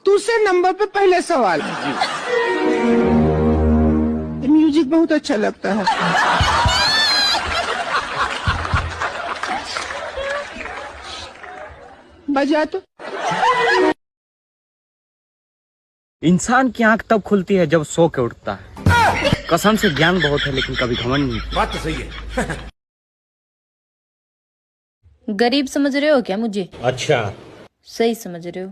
दूसरे नंबर पे पहले सवाल, म्यूजिक बहुत अच्छा लगता है। बजा तो। इंसान की आंख तब खुलती है जब सो के उठता है। कसम से ज्ञान बहुत है लेकिन कभी घमंड नहीं। बात तो सही है। गरीब समझ रहे हो क्या मुझे? अच्छा, सही समझ रहे हो।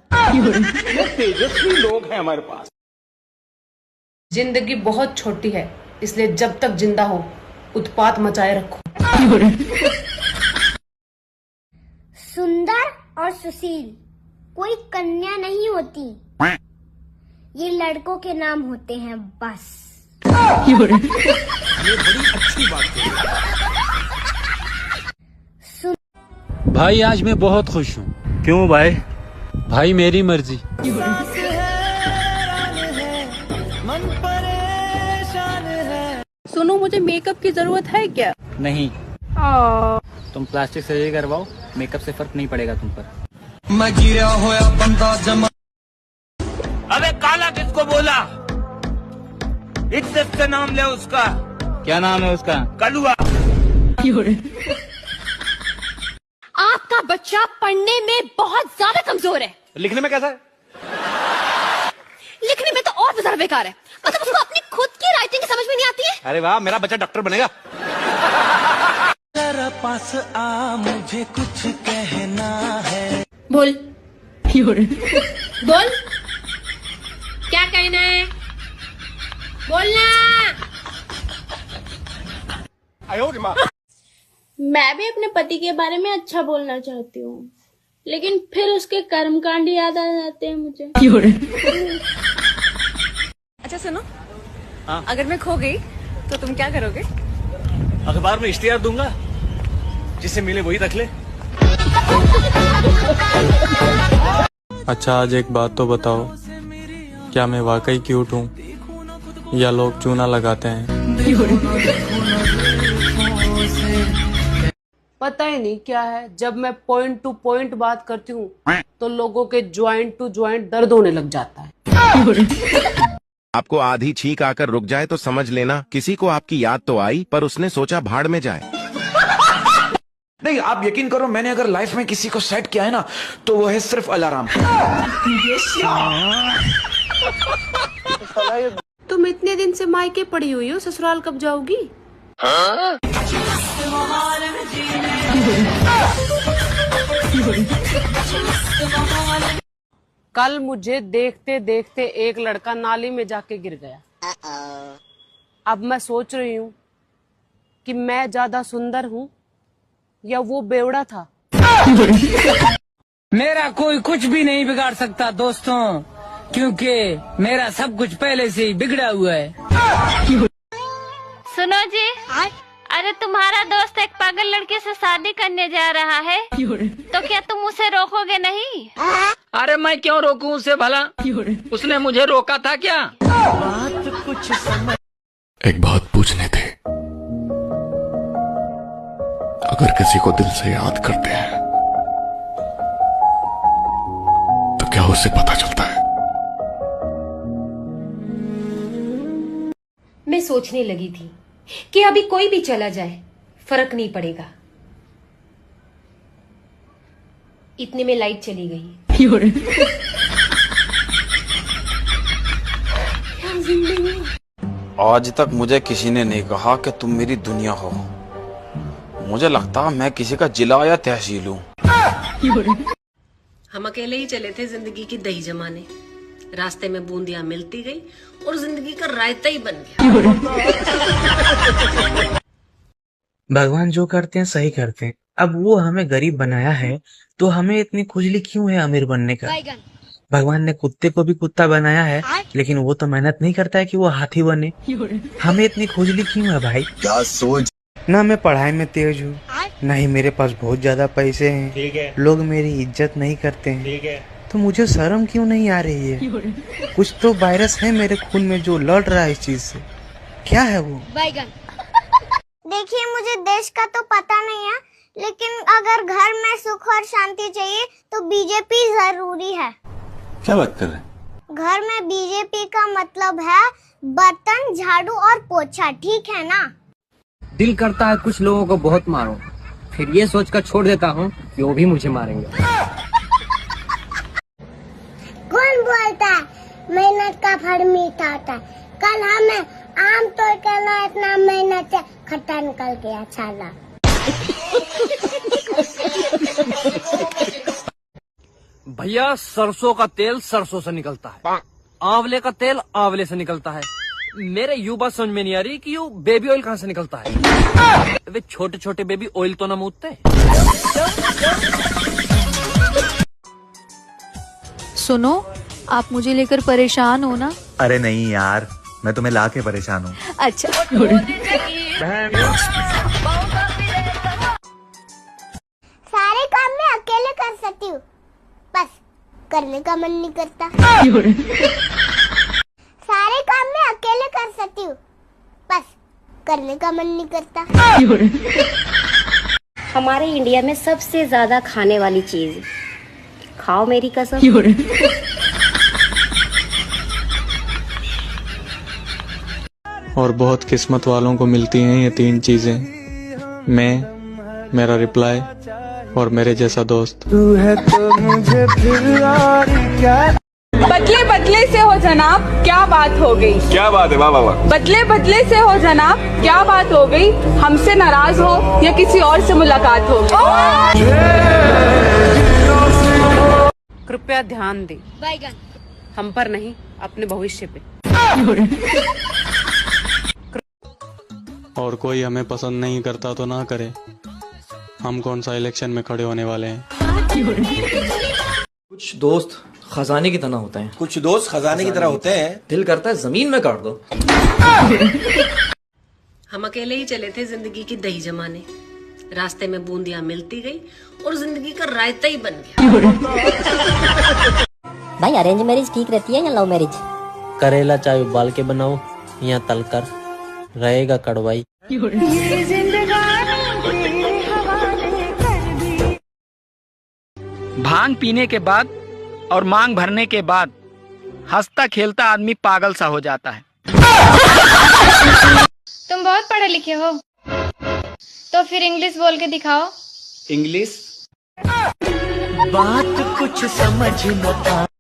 तेजस्वी लोग हैं हमारे पास। जिंदगी बहुत छोटी है, इसलिए जब तक जिंदा हो उत्पात मचाए रखो। सुंदर और सुशील कोई कन्या नहीं होती, ये लड़कों के नाम होते हैं बस। ये बड़ी अच्छी बात है। भाई आज मैं बहुत खुश हूँ। क्यों भाई? भाई मेरी मर्जी। सुनो, मुझे मेकअप की जरूरत है क्या? नहीं, तुम प्लास्टिक सर्जरी करवाओ, मेकअप से फर्क नहीं पड़ेगा तुम पर। मैं गिरा होया बंदा जमा। अबे काला किसको बोला? इज्जत से नाम ले उसका। क्या नाम है उसका? कलुआ। आपका बच्चा पढ़ने में बहुत ज्यादा कमजोर है। लिखने में कैसा है? लिखने में तो और भी ज्यादा बेकार है। मतलब उसको अपनी खुद की राइटिंग समझ में नहीं आती है। अरे वाह, मेरा बच्चा डॉक्टर बनेगा। तेरा पास आ, मुझे कुछ कहना है। बोल बोल, क्या कहना है? बोलना। मैं भी अपने पति के बारे में अच्छा बोलना चाहती हूँ, लेकिन फिर उसके कर्मकांड याद आ जाते हैं मुझे। अच्छा सुनो, अगर मैं खो गई तो तुम क्या करोगे? अखबार में इश्तिहार दूंगा, जिससे मिले वही रख ले। अच्छा आज एक बात तो बताओ, क्या मैं वाकई क्यूट हूँ या लोग चूना लगाते हैं? पता ही नहीं क्या है, जब मैं पॉइंट टू पॉइंट बात करती हूँ तो लोगों के ज्वाइंट टू ज्वाइंट दर्द होने लग जाता है। आपको आधी छींक आकर रुक जाए तो समझ लेना किसी को आपकी याद तो आई, पर उसने सोचा भाड़ में जाए। नहीं, आप यकीन करो, मैंने अगर लाइफ में किसी को सेट किया है ना, तो वो है सिर्फ अलार्म। तुम इतने दिन से मायके पड़ी हुई हो, ससुराल कब जाओगी? कल मुझे देखते देखते एक लड़का नाली में जाके गिर गया। अब मैं सोच रही हूँ कि मैं ज्यादा सुंदर हूँ या वो बेवड़ा था। मेरा कोई कुछ भी नहीं बिगाड़ सकता दोस्तों, क्योंकि मेरा सब कुछ पहले से ही बिगड़ा हुआ है। सुनो जी, अरे तुम्हारा दोस्त एक पागल लड़की से शादी करने जा रहा है, तो क्या तुम उसे रोकोगे नहीं? अरे मैं क्यों रोकूं उसे भला? उसने मुझे रोका था क्या? एक बात पूछनी थी, अगर किसी को दिल से याद करते हैं तो क्या उसे पता चलता है? मैं सोचने लगी थी कि अभी कोई भी चला जाए फर्क नहीं पड़ेगा। इतने में लाइट चली गई। आज तक मुझे किसी ने नहीं कहा कि तुम मेरी दुनिया हो। मुझे लगता मैं किसी का जिला या तहसील हूँ। हम अकेले ही चले थे जिंदगी की दही जमाने, रास्ते में बूंदियां मिलती गई और जिंदगी का रायता ही बन गया। भगवान जो करते हैं सही करते हैं। अब वो हमें गरीब बनाया है तो हमें इतनी खुजली क्यों है अमीर बनने का? भगवान ने कुत्ते को भी कुत्ता बनाया है, लेकिन वो तो मेहनत नहीं करता है कि वो हाथी बने। हमें इतनी खुजली क्यों है भाई? क्या सोच। ना मैं पढ़ाई में तेज हूँ, ना ही मेरे पास बहुत ज्यादा पैसे हैं। ठीक है। लोग मेरी इज्जत नहीं करते हैं। ठीक है। तो मुझे शर्म क्यों नहीं आ रही है? कुछ तो वायरस है मेरे खून में जो लड़ रहा है इस चीज से। क्या है वो? देखिए, मुझे देश का तो पता नहीं है, लेकिन अगर घर में सुख और शांति चाहिए तो बीजेपी जरूरी है। क्या बात कर रहे हैं? घर में बीजेपी का मतलब है बर्तन, झाड़ू और पोछा, ठीक है ना? दिल करता है कुछ लोगों को बहुत मारो, फिर ये सोचकर छोड़ देता हूँ कि वो भी मुझे मारेंगे। कौन बोलता है मेहनत का फल मीठा होता है? कल हमें आम तोड़ के लाए, इतना मेहनत से खट्टा निकल गया छाला। भैया सरसों का तेल सरसों से निकलता है, आंवले का तेल आंवले से निकलता है। मेरे यू बात समझ में नहीं आ रही कि यू बेबी ऑयल कहाँ से निकलता है। वे छोटे छोटे बेबी ऑयल तो ना मूतते। सुनो, आप मुझे लेकर परेशान हो ना? अरे नहीं यार, मैं तुम्हें ला के परेशान हूँ। अच्छा। सारे काम मैं अकेले कर सकती हूँ, बस करने का मन नहीं करता। सारे काम मैं अकेले कर सकती हूँ, बस करने का मन नहीं करता। हमारे इंडिया में सबसे ज्यादा खाने वाली चीज, खाओ मेरी कसम। और बहुत किस्मत वालों को मिलती हैं ये 3 चीजें, मैं, मेरा रिप्लाई और मेरे जैसा दोस्त। तू है तो मुझे फिर और क्या। बदले बदले से हो जनाब, क्या बात हो गई? क्या बात है? वाह वाह वाह। बदले बदले से हो जनाब, क्या बात हो गई? हमसे नाराज हो या किसी और से मुलाकात हो गई? कृपया ध्यान दें, हम पर नहीं, अपने भविष्य पे। और कोई हमें पसंद नहीं करता तो ना करे, हम कौन सा इलेक्शन में खड़े होने वाले हैं। कुछ दोस्त खजाने की तरह होते हैं। कुछ दोस्त खजाने की तरह होते हैं। दिल करता है जमीन में काट दो। हम अकेले ही चले थे जिंदगी की दही जमाने, रास्ते में बूंदियां मिलती गई और जिंदगी का रायता ही बन गया। भाई अरेंज मैरिज ठीक रहती है या लव मैरिज? करेला चाहे उबाल के बनाओ या तलकर, रहेगा कड़वाई। भांग पीने के बाद और मांग भरने के बाद हंसता खेलता आदमी पागल सा हो जाता है। तुम बहुत पढ़े लिखे हो, तो फिर इंग्लिश बोल के दिखाओ। इंग्लिश बात कुछ समझ न